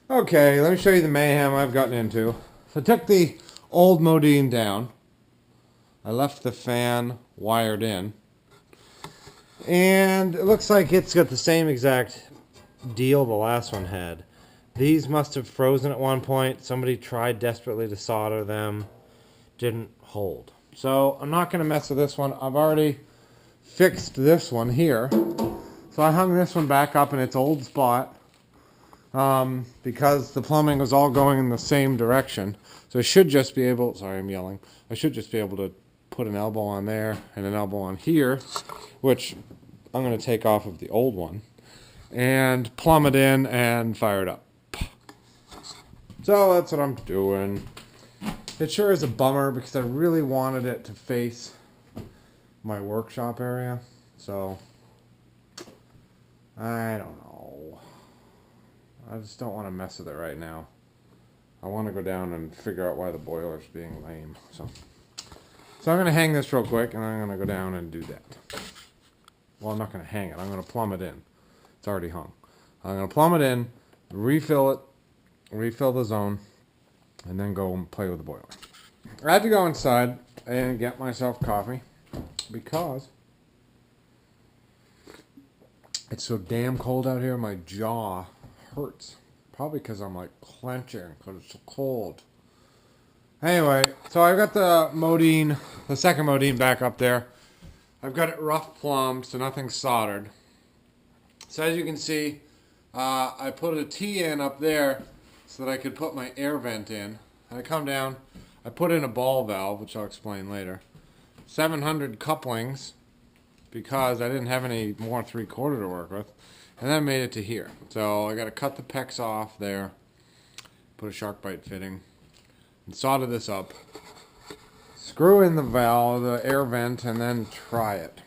Okay, let me show you the mayhem I've gotten into. So I took the old Modine down. I left the fan wired in. And it looks like it's got the same exact deal the last one had. These must have frozen at one point. Somebody tried desperately to solder them. Didn't hold. So I'm not going to mess with this one. I've already fixed this one here. So I hung this one back up in its old spot. Because the plumbing was all going in the same direction. So I should just be able, sorry I'm yelling, I should just be able to put an elbow on there and an elbow on here, which I'm going to take off of the old one, and plumb it in and fire it up. So that's what I'm doing. It sure is a bummer because I really wanted it to face my workshop area. So, I don't know. I just don't want to mess with it right now. I want to go down and figure out why the boiler's being lame. So I'm going to hang this real quick, and I'm going to go down and do that. Well, I'm not going to hang it. I'm going to plumb it in. It's already hung. I'm going to plumb it in, refill it, refill the zone, and then go and play with the boiler. I had to go inside and get myself coffee because it's so damn cold out here. My jaw hurts. Probably because I'm like clenching because it's so cold. Anyway, so I've got the Modine, the second Modine back up there. I've got it rough plumbed, so nothing's soldered. So as you can see, I put a T in up there so that I could put my air vent in. And I come down, I put in a ball valve, which I'll explain later. 700 couplings because I didn't have any more 3/4 to work with. And then I made it to here. So I got to cut the pecs off there, put a shark bite fitting, and solder this up. Screw in the valve, the air vent, and then try it.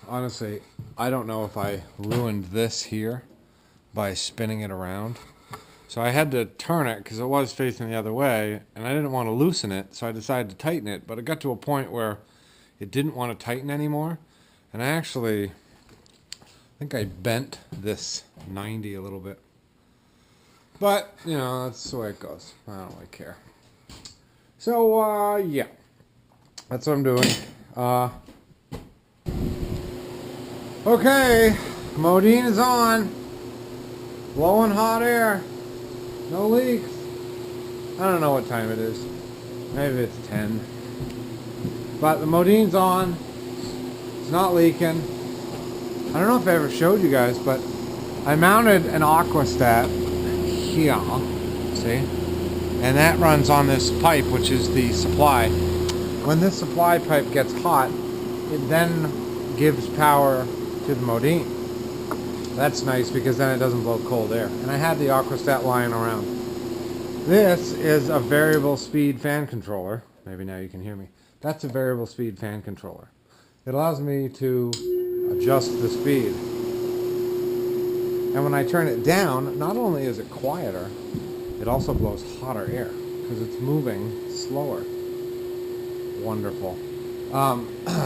Honestly, I don't know if I ruined this here by spinning it around. So I had to turn it because it was facing the other way, and I didn't want to loosen it, so I decided to tighten it. But it got to a point where it didn't want to tighten anymore. And I think I bent this 90 a little bit. But, you know, that's the way it goes. I don't really care. So, yeah. That's what I'm doing. Okay. Modine is on. Blowing hot air. No leaks. I don't know what time it is. Maybe it's 10. But the Modine's on. It's not leaking. I don't know if I ever showed you guys, but I mounted an aquastat here, see? And that runs on this pipe, which is the supply. When this supply pipe gets hot, it then gives power to the Modine. That's nice because then it doesn't blow cold air. And I had the aquastat lying around. This is a variable speed fan controller. Maybe now you can hear me. That's a variable speed fan controller. It allows me to adjust the speed. And when I turn it down, not only is it quieter, it also blows hotter air because it's moving slower. Wonderful.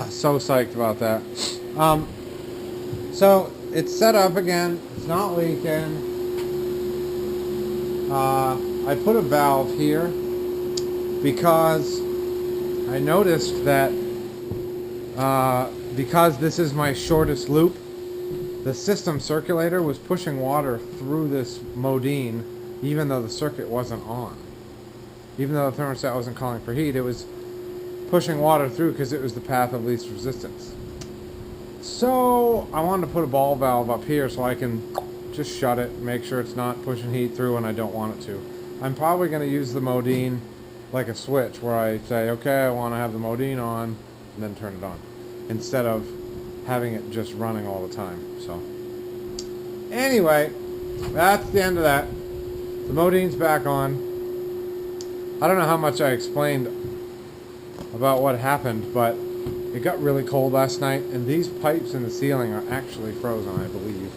So psyched about that. So it's set up again. It's not leaking. I put a valve here because I noticed that because this is my shortest loop, the system circulator was pushing water through this Modine even though the circuit wasn't on. Even though the thermostat wasn't calling for heat, it was pushing water through because it was the path of least resistance. So I wanted to put a ball valve up here so I can just shut it, make sure it's not pushing heat through when I don't want it to. I'm probably going to use the Modine like a switch where I say, okay, I want to have the Modine on, and then turn it on, instead of having it just running all the time. So anyway, that's the end of that. The Modine's back on. I don't know how much I explained about what happened, but it got really cold last night, and these pipes in the ceiling are actually frozen, I believe.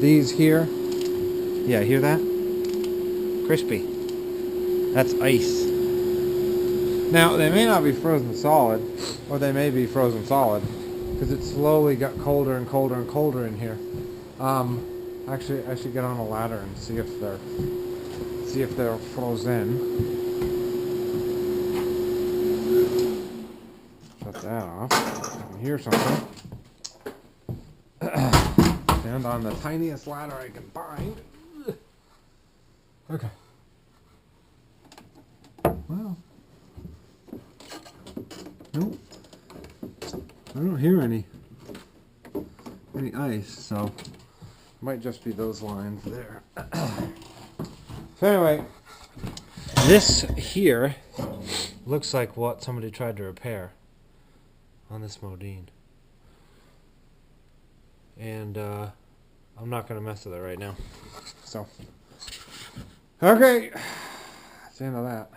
These here, yeah, hear that? Crispy. That's ice. Now, they may not be frozen solid, or they may be frozen solid, because it slowly got colder and colder and colder in here. Actually, I should get on a ladder and see if they're frozen. Shut that off. I can hear something. Stand on the tiniest ladder I can find. Okay. Well. Nope. I don't hear any ice, so might just be those lines there. So anyway, this here looks like what somebody tried to repair on this Modine. And I'm not going to mess with it right now. So, okay, that's the end of that.